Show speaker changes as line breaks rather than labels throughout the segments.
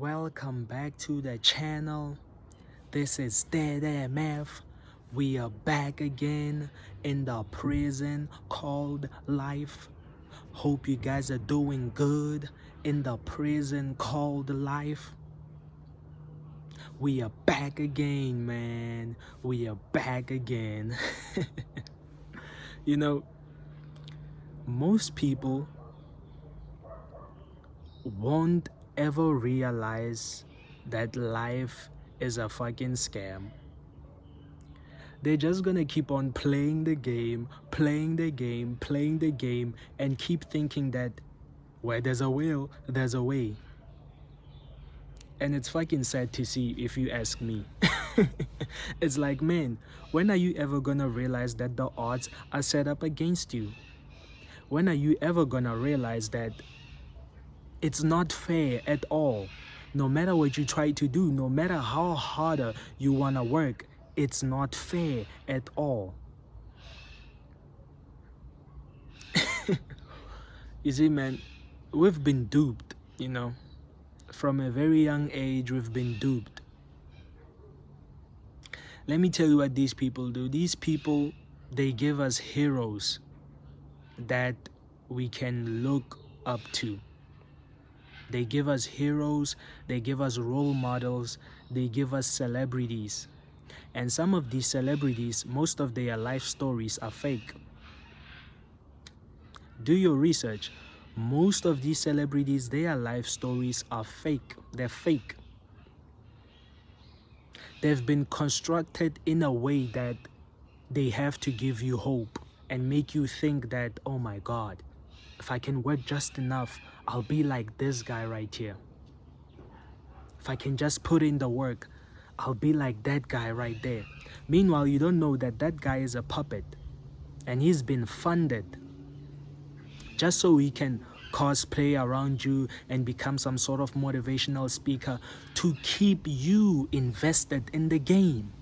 welcome back to the channel. This is DeadMf. We are back again in the prison called life. Hope you guys are doing good in the prison called life. We are back again, man. We are back again. You know, most people won't ever realize that life is a fucking scam. They're just gonna keep on playing the game, and keep thinking that where there's a will, there's a way. And it's fucking sad to see, if you ask me. It's like, man, when are you ever gonna realize that the odds are set up against you? When are you ever gonna realize that it's not fair at all? No matter what you try to do, no matter how harder you wanna work, it's not fair at all. You see, man, we've been duped, From a very young age, we've been duped. Let me tell you what these people do. These people, they give us heroes that we can look up to. They give us heroes, they give us role models, they give us celebrities. And some of these celebrities, most of their life stories are fake. Do your research. Most of these celebrities, their life stories are fake. They're fake. They've been constructed in a way that they have to give you hope and make you think that, oh my God, if I can work just enough, I'll be like this guy right here. If I can just put in the work, I'll be like that guy right there. Meanwhile, you don't know that that guy is a puppet and he's been funded just so he can cosplay around you and become some sort of motivational speaker to keep you invested in the game.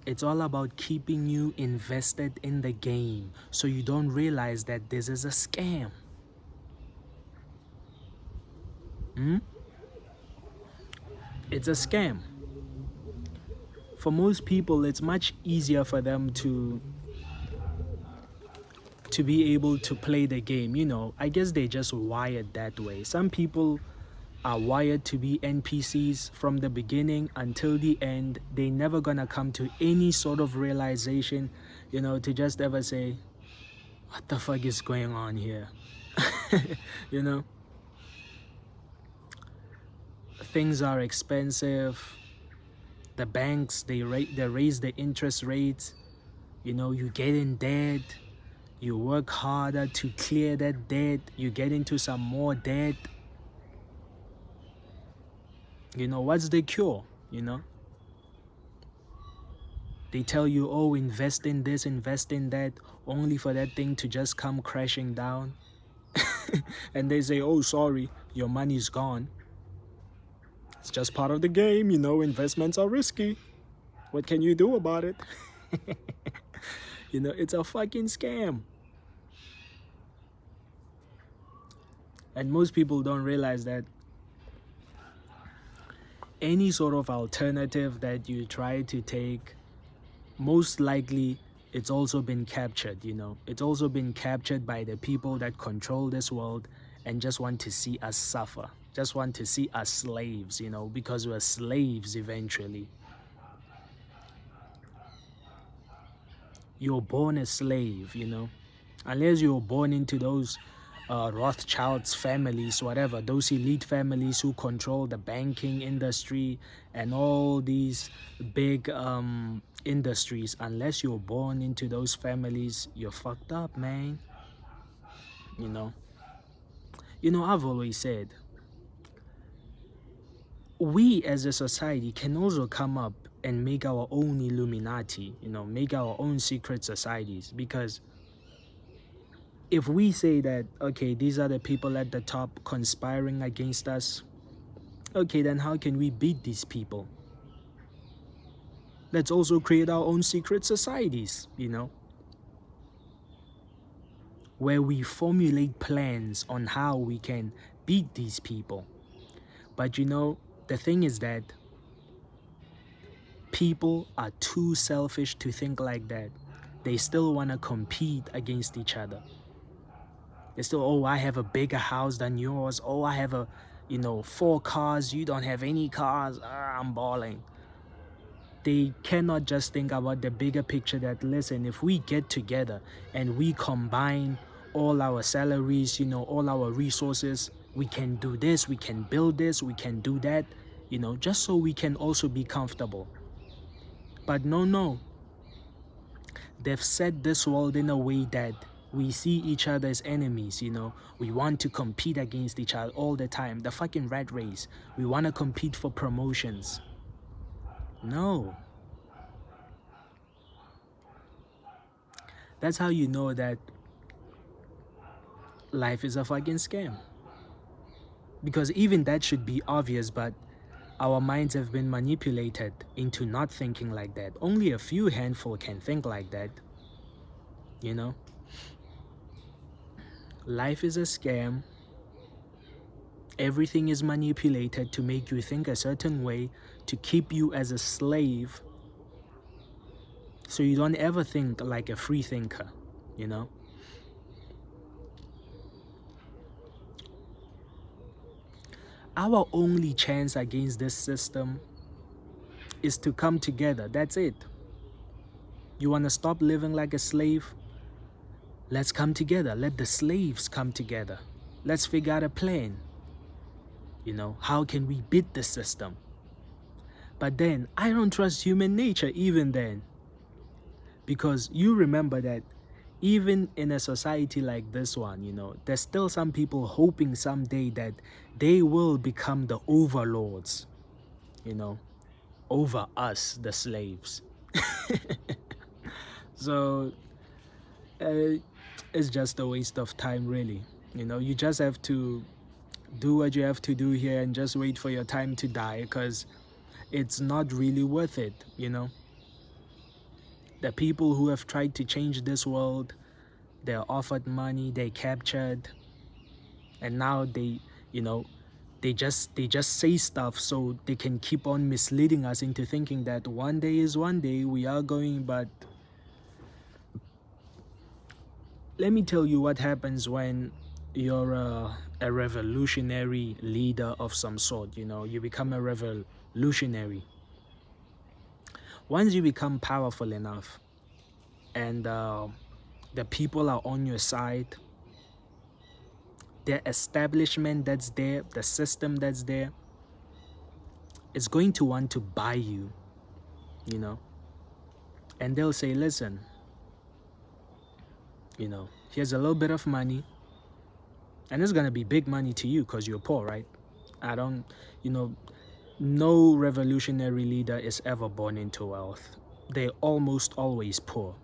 It's all about keeping you invested in the game so you don't realize that this is a scam. It's a scam. For most people, it's much easier for them to be able to play the game. I guess they just wired that way. Some people are wired to be NPCs from the beginning until the end. They never gonna come to any sort of realization, to just ever say, what the fuck is going on here? Things are expensive. The banks, they raise the interest rates. You get in debt. You work harder to clear that debt. You get into some more debt. What's the cure? They tell you, oh, invest in this, invest in that, only for that thing to just come crashing down. And they say, oh, sorry, your money's gone. It's just part of the game, investments are risky. What can you do about it? It's a fucking scam. And most people don't realize that any sort of alternative that you try to take, most likely it's also been captured. It's also been captured by the people that control this world and just want to see us suffer, just want to see us slaves, because we're slaves eventually. You're born a slave, unless you're born into those Rothschilds families, whatever, those elite families who control the banking industry and all these big industries. Unless you're born into those families, you're fucked up, man. I've always said, we as a society can also come up and make our own Illuminati, make our own secret societies. Because if we say that, okay, these are the people at the top conspiring against us, okay, then how can we beat these people? Let's also create our own secret societies, where we formulate plans on how we can beat these people. But you know, the thing is that people are too selfish to think like that. They still want to compete against each other. They still, oh, I have a bigger house than yours. Oh, I have 4 cars. You don't have any cars. I'm balling. They cannot just think about the bigger picture that, listen, if we get together and we combine all our salaries, all our resources, we can do this, we can build this, we can do that, just so we can also be comfortable. But no, they've set this world in a way that we see each other as enemies, We want to compete against each other all the time. The fucking rat race. We want to compete for promotions. No. That's how you know that life is a fucking scam. Because even that should be obvious, but our minds have been manipulated into not thinking like that. Only a few handful can think like that. Life is a scam. Everything is manipulated to make you think a certain way, to keep you as a slave, so you don't ever think like a free thinker, Our only chance against this system is to come together. That's it. You want to stop living like a slave? Let's come together. Let the slaves come together. Let's figure out a plan. How can we beat the system? But then, I don't trust human nature even then. Because you remember that even in a society like this one, there's still some people hoping someday that they will become the overlords, over us, the slaves. So, it's just a waste of time, really. You just have to do what you have to do here and just wait for your time to die, because it's not really worth it, The people who have tried to change this world, they're offered money, they captured, and now they just say stuff so they can keep on misleading us into thinking that one day is one day, we are going. But let me tell you what happens when you're a revolutionary leader of some sort. You become a revolutionary. Once you become powerful enough and the people are on your side, the establishment that's there, the system that's there, is going to want to buy you, and they'll say, listen, here's a little bit of money, and it's gonna be big money to you because you're poor, right? No revolutionary leader is ever born into wealth. They're almost always poor,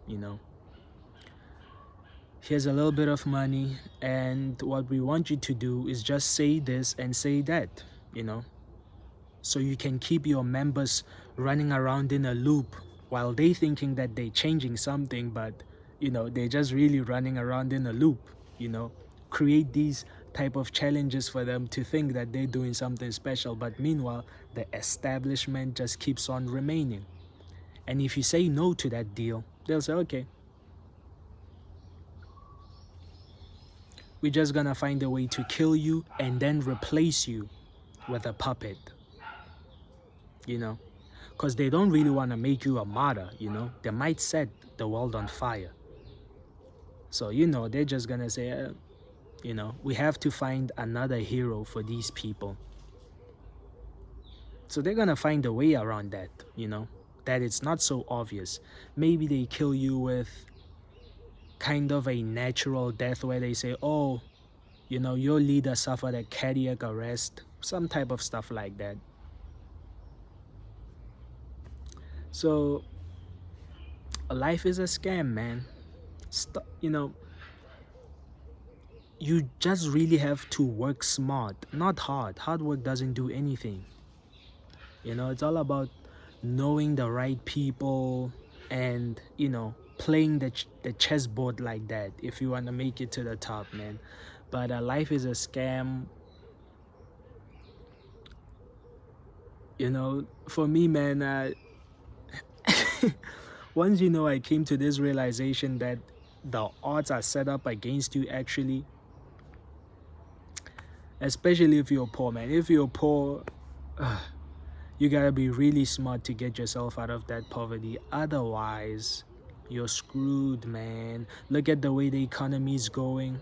Here's a little bit of money, and what we want you to do is just say this and say that, so you can keep your members running around in a loop while they thinking that they're changing something, but they're just really running around in a loop. Create these type of challenges for them to think that they're doing something special, but meanwhile the establishment just keeps on remaining. And if you say no to that deal, they'll say, okay, we're just gonna find a way to kill you and then replace you with a puppet, because they don't really want to make you a martyr. They might set the world on fire. So they're just gonna say, we have to find another hero for these people. So they're gonna find a way around that, that it's not so obvious. Maybe they kill you with kind of a natural death where they say, oh, your leader suffered a cardiac arrest, some type of stuff like that. So life is a scam, man. You just really have to work smart, not hard. Hard work doesn't do anything. It's all about knowing the right people and, playing the chessboard like that if you want to make it to the top, man. But life is a scam. You know, for me, man, once I came to this realization that the odds are set up against you actually, especially if you're poor, man. If you're poor, you gotta be really smart to get yourself out of that poverty. Otherwise, you're screwed, man. Look at the way the economy is going.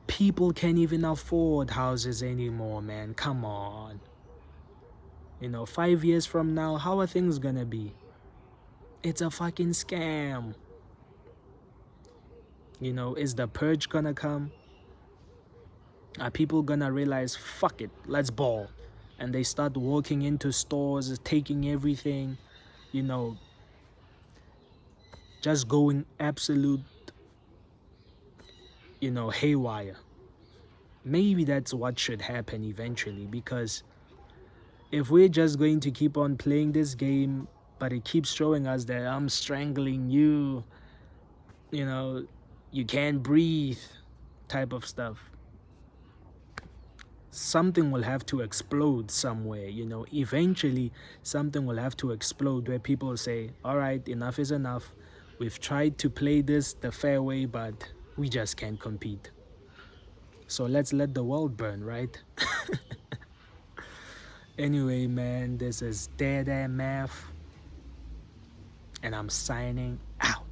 People can't even afford houses anymore, man. Come on. 5 years from now, how are things gonna be? It's a fucking scam. Is the purge gonna come? Are people gonna realize, fuck it, let's ball? And they start walking into stores, taking everything, you know, just going absolute, haywire. Maybe that's what should happen eventually, because if we're just going to keep on playing this game, but it keeps showing us that I'm strangling you, you can't breathe type of stuff, something will have to explode somewhere. Eventually something will have to explode where people say, all right, enough is enough. We've tried to play this the fair way, but we just can't compete. So let's let the world burn, right? Anyway, man, this is DeadMf, and I'm signing out.